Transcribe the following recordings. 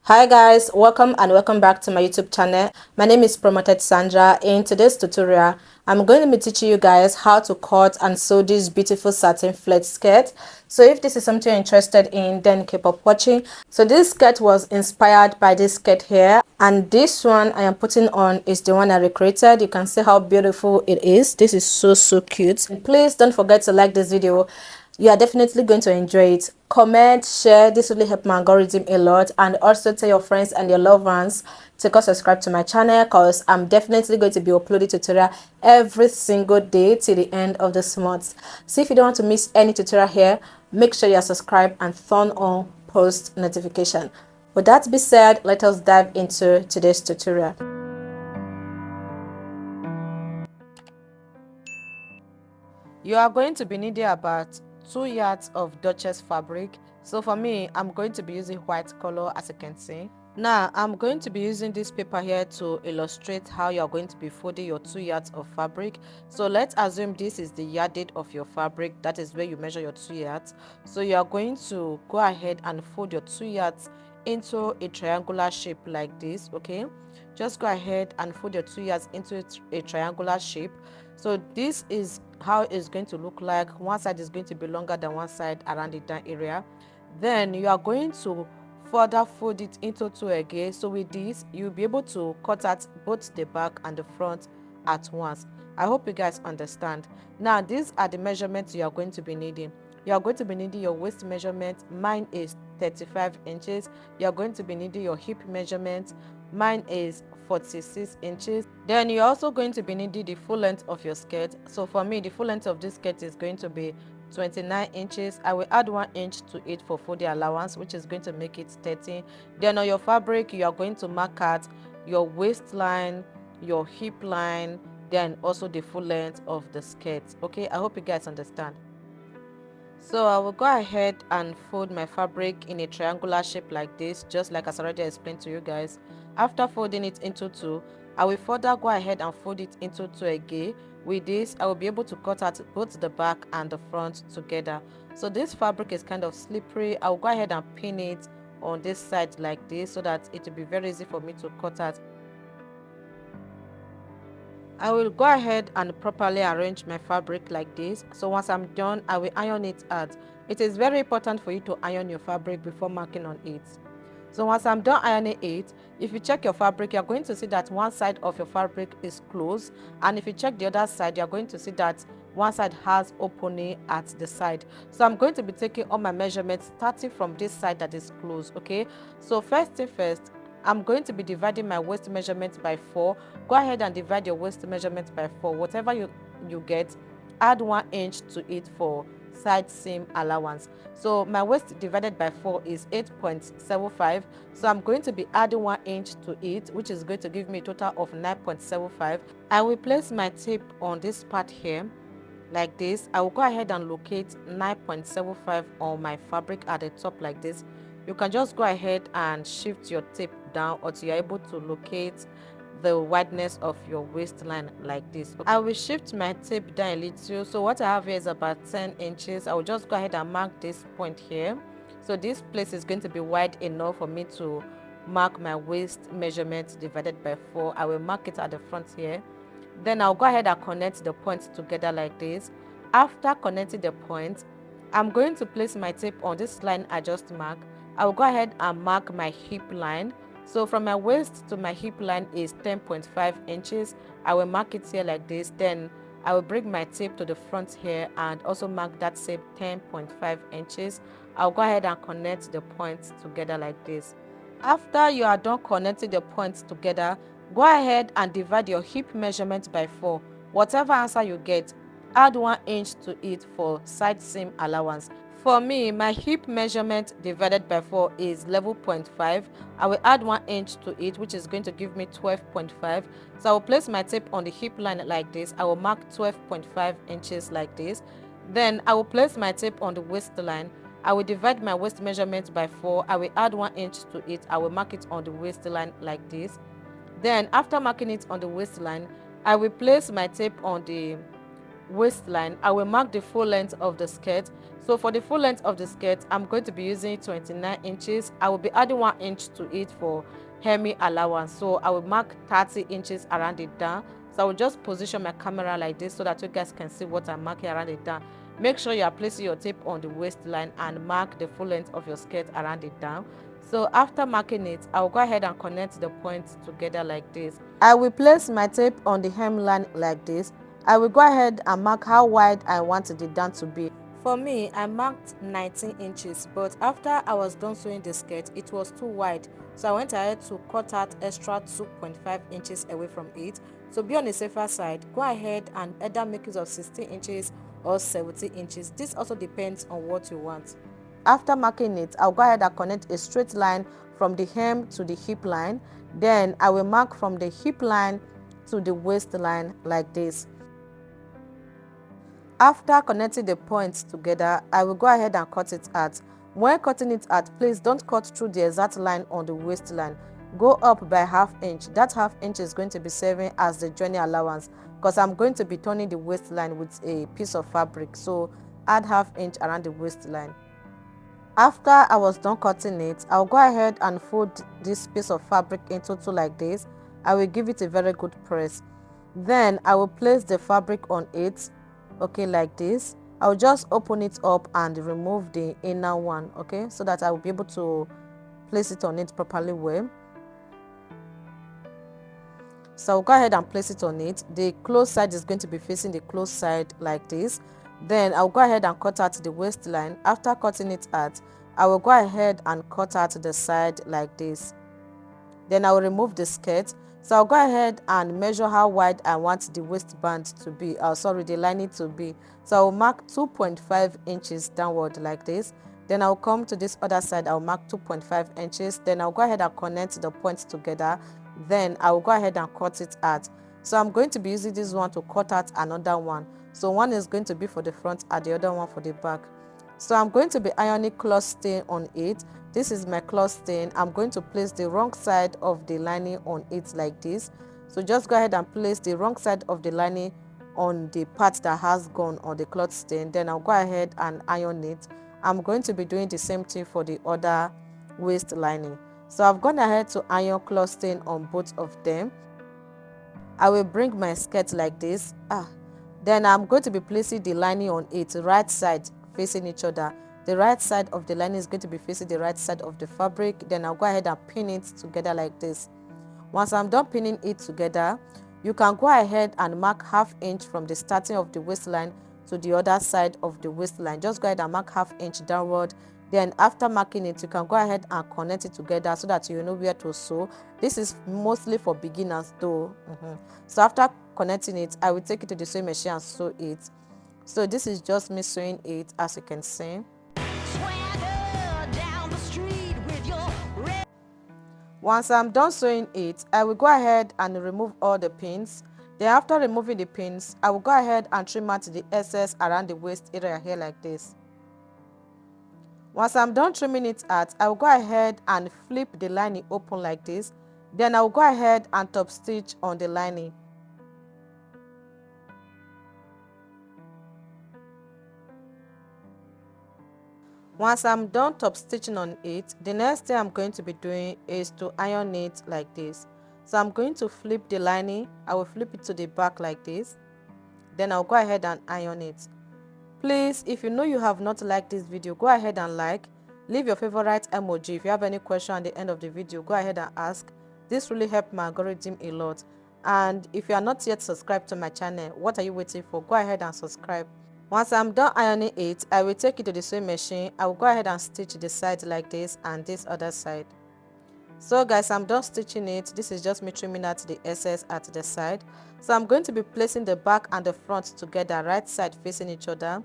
Hi guys, welcome back to my YouTube channel. My name is Promoted Sandra. In today's tutorial, I'm going to be teaching you guys how to cut and sew this beautiful satin flat skirt. So if this is something you're interested in, then keep up watching. So this skirt was inspired by this skirt here, and this one I am putting on is the one I recreated. You can see how beautiful it is. This is so cute. And please don't forget to like this video. You are definitely going to enjoy it. Comment, share, this really help my algorithm a lot, and also tell your friends and your loved ones to go subscribe to my channel, because I'm definitely going to be uploading tutorial every single day till the end of this month. So if you don't want to miss any tutorial here, make sure you are subscribed and turn on post notification. With that being said, let us dive into today's tutorial. You are going to be needing about 2 yards of Duchess fabric. So for me, I'm going to be using white color, as you can see. Now I'm going to be using this paper here to illustrate how you're going to be folding your 2 yards of fabric. So let's assume this is the yardage of your fabric. That is where you measure your 2 yards. So you are going to go ahead and fold your 2 yards into a triangular shape like this. Okay, just go ahead and fold your 2 yards into a triangular shape. So this is how it's going to look like. One side is going to be longer than one side around the down area. Then you are going to further fold it into two again. So with this, you'll be able to cut out both the back and the front at once. I hope you guys understand. Now these are the measurements you are going to be needing. You are going to be needing your waist measurement. Mine is 35 inches. You are going to be needing your hip measurement. Mine is 46 inches. Then you're also going to be needing the full length of your skirt. So for me, the full length of this skirt is going to be 29 inches. I will add 1 inch to it for folding allowance, which is going to make it 13. Then on your fabric, you are going to mark out your waistline, your hip line, then also the full length of the skirt. Okay, I hope you guys understand. So I will go ahead and fold my fabric in a triangular shape like this, just like I already explained to you guys. After folding it into two, I will further go ahead and fold it into two again. With this, I will be able to cut out both the back and the front together. So this fabric is kind of slippery. I will go ahead and pin it on this side like this, so that it will be very easy for me to cut out. I will go ahead and properly arrange my fabric like this. So once I'm done, I will iron it out. It is very important for you to iron your fabric before marking on it. So once I'm done ironing it, if you check your fabric, you're going to see that one side of your fabric is closed, and if you check the other side, you're going to see that one side has opening at the side. So I'm going to be taking all my measurements starting from this side that is closed. Okay, so first thing first, I'm going to be dividing my waist measurement by 4. Go ahead and divide your waist measurement by 4. Whatever you get, add 1 inch to it for side seam allowance. So my waist divided by 4 is 8.75. So I'm going to be adding 1 inch to it, which is going to give me a total of 9.75. I will place my tape on this part here like this. I will go ahead and locate 9.75 on my fabric at the top like this. You can just go ahead and shift your tape down until you're able to locate the wideness of your waistline like this. I will shift my tape down a little. So what I have here is about 10 inches. I will just go ahead and mark this point here. So this place is going to be wide enough for me to mark my waist measurement divided by 4. I will mark it at the front here. Then I'll go ahead and connect the points together like this. After connecting the points, I'm going to place my tape on this line I just marked. I will go ahead and mark my hip line. So from my waist to my hip line is 10.5 inches. I will mark it here like this. Then I will bring my tape to the front here and also mark that same 10.5 inches. I'll go ahead and connect the points together like this. After you are done connecting the points together, go ahead and divide your hip measurement by 4. Whatever answer you get, add 1 inch to it for side seam allowance. For me, my hip measurement divided by 4 is 11.5. I will add 1 inch to it, which is going to give me 12.5. So I will place my tape on the hip line like this. I will mark 12.5 inches like this. Then I will place my tape on the waistline. I will divide my waist measurement by 4. I will add 1 inch to it. I will mark it on the waistline like this. Then after marking it on the waistline, I will place my tape on the waistline, I will mark the full length of the skirt. So for the full length of the skirt, I'm going to be using 29 inches. I will be adding 1 inch to it for hemi allowance. So I will mark 30 inches around it down. So I will just position my camera like this so that you guys can see what I'm marking around it down. Make sure you are placing your tape on the waistline and mark the full length of your skirt around it down. So after marking it, I'll go ahead and connect the points together like this. I will place my tape on the hemline like this. I will go ahead and mark how wide I want the down to be. For me, I marked 19 inches, but after I was done sewing the skirt, it was too wide. So I went ahead to cut out extra 2.5 inches away from it. So be on the safer side, go ahead and either make use of 16 inches or 17 inches. This also depends on what you want. After marking it, I'll go ahead and connect a straight line from the hem to the hip line. Then I will mark from the hip line to the waistline like this. After connecting the points together, I will go ahead and cut it out. When cutting it out, please don't cut through the exact line on the waistline. Go up by ½ inch. That ½ inch is going to be serving as the joining allowance because I'm going to be turning the waistline with a piece of fabric. So add ½ inch around the waistline. After I was done cutting it, I'll go ahead and fold this piece of fabric into two like this. I will give it a very good press. Then I will place the fabric on it, okay, like this. I'll just open it up and remove the inner one, okay, so that I will be able to place it on it properly well. So I'll go ahead and place it on it. The closed side is going to be facing the closed side like this. Then I'll go ahead and cut out the waistline. After cutting it out, I will go ahead and cut out the side like this. Then I will remove the skirt. So I'll go ahead and measure how wide I want the waistband to be, the lining to be. So I'll mark 2.5 inches downward like this. Then I'll come to this other side, I'll mark 2.5 inches. Then I'll go ahead and connect the points together. Then I will go ahead and cut it out. So I'm going to be using this one to cut out another one. So one is going to be for the front and the other one for the back. So I'm going to be ironing cloth stain on it. This is my cloth stain. I'm going to place the wrong side of the lining on it like this. So just go ahead and place the wrong side of the lining on the part that has gone on the cloth stain. Then I'll go ahead and iron it. I'm going to be doing the same thing for the other waist lining. So I've gone ahead to iron cloth stain on both of them. I will bring my skirt like this. Then I'm going to be placing the lining on it, right side facing each other. The right side of the lining is going to be facing the right side of the fabric. Then I'll go ahead and pin it together like this. Once I'm done pinning it together, you can go ahead and mark ½ inch from the starting of the waistline to the other side of the waistline. Just go ahead and mark ½ inch downward. Then after marking it, you can go ahead and connect it together so that you know where to sew. This is mostly for beginners though. So after connecting it, I will take it to the sewing machine and sew it. So this is just me sewing it, as you can see. Once I'm done sewing it, I will go ahead and remove all the pins. Then after removing the pins, I will go ahead and trim out the excess around the waist area here like this. Once I'm done trimming it out, I will go ahead and flip the lining open like this. Then I will go ahead and top stitch on the lining. Once I'm done top stitching on it, the next thing I'm going to be doing is to iron it like this. So I'm going to flip the lining. I will flip it to the back like this. Then I'll go ahead and iron it. Please, if you know you have not liked this video, go ahead and like. Leave your favorite emoji. If you have any question at the end of the video, go ahead and ask. This really helped my algorithm a lot. And if you are not yet subscribed to my channel, what are you waiting for? Go ahead and subscribe. Once I'm done ironing it, I will take it to the sewing machine. I will go ahead and stitch the side like this and this other side. So guys, I'm done stitching it. This is just me trimming out the excess at the side. So I'm going to be placing the back and the front together, right side facing each other.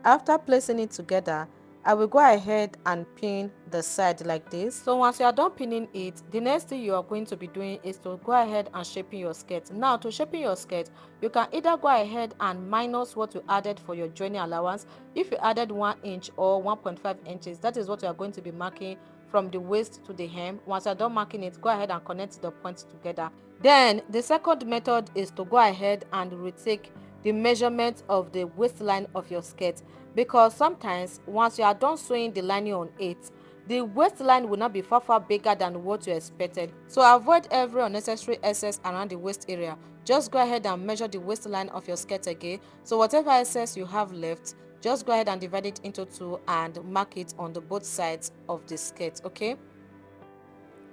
After placing it together, I will go ahead and pin the side like this. So once you are done pinning it, the next thing you are going to be doing is to go ahead and shaping your skirt. Now to shaping your skirt, you can either go ahead and minus what you added for your joining allowance. If you added 1 inch or 1.5 inches, that is what you are going to be marking from the waist to the hem. Once you're done marking it, go ahead and connect the points together. Then the second method is to go ahead and retake the measurement of the waistline of your skirt, because sometimes once you are done sewing the lining on it, the waistline will not be far bigger than what you expected. So avoid every unnecessary excess around the waist area. Just go ahead and measure the waistline of your skirt again. So whatever excess you have left, just go ahead and divide it into two and mark it on the both sides of the skirt. Okay,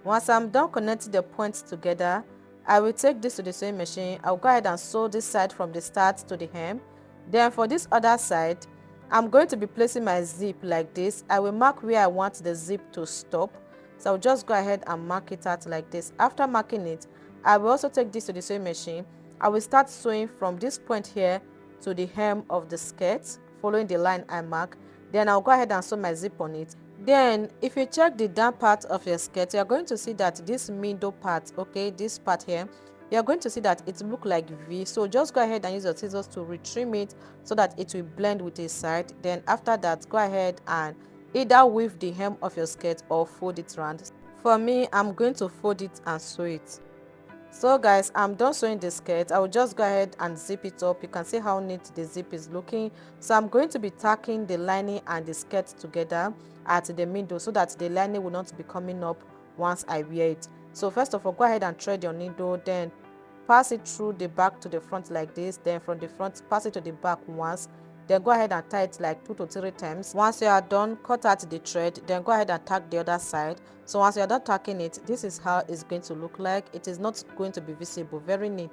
once I'm done connecting the points together, I will take this to the sewing machine. I'll go ahead and sew this side from the start to the hem. Then for this other side, I'm going to be placing my zip like this. I will mark where I want the zip to stop. So I'll just go ahead and mark it out like this. After marking it, I will also take this to the sewing machine. I will start sewing from this point here to the hem of the skirt, following the line I mark. Then I'll go ahead and sew my zip on it. Then if you check the down part of your skirt, you're going to see that this middle part, okay, this part here, you're going to see that it look like V. So just go ahead and use your scissors to retrim it so that it will blend with the side. Then after that, go ahead and either weave the hem of your skirt or fold it around. For me, I'm going to fold it and sew it. So guys, I'm done sewing the skirt. I will just go ahead and zip it up. You can see how neat the zip is looking. So I'm going to be tacking the lining and the skirt together at the middle so that the lining will not be coming up once I wear it. So first of all, go ahead and thread your needle, then pass it through the back to the front like this. Then from the front, pass it to the back once. Then go ahead and tie it like 2 to 3 times. Once you are done, cut out the thread. Then go ahead and tack the other side. So once you are done tacking it, this is how it's going to look like. It is not going to be visible. Very neat.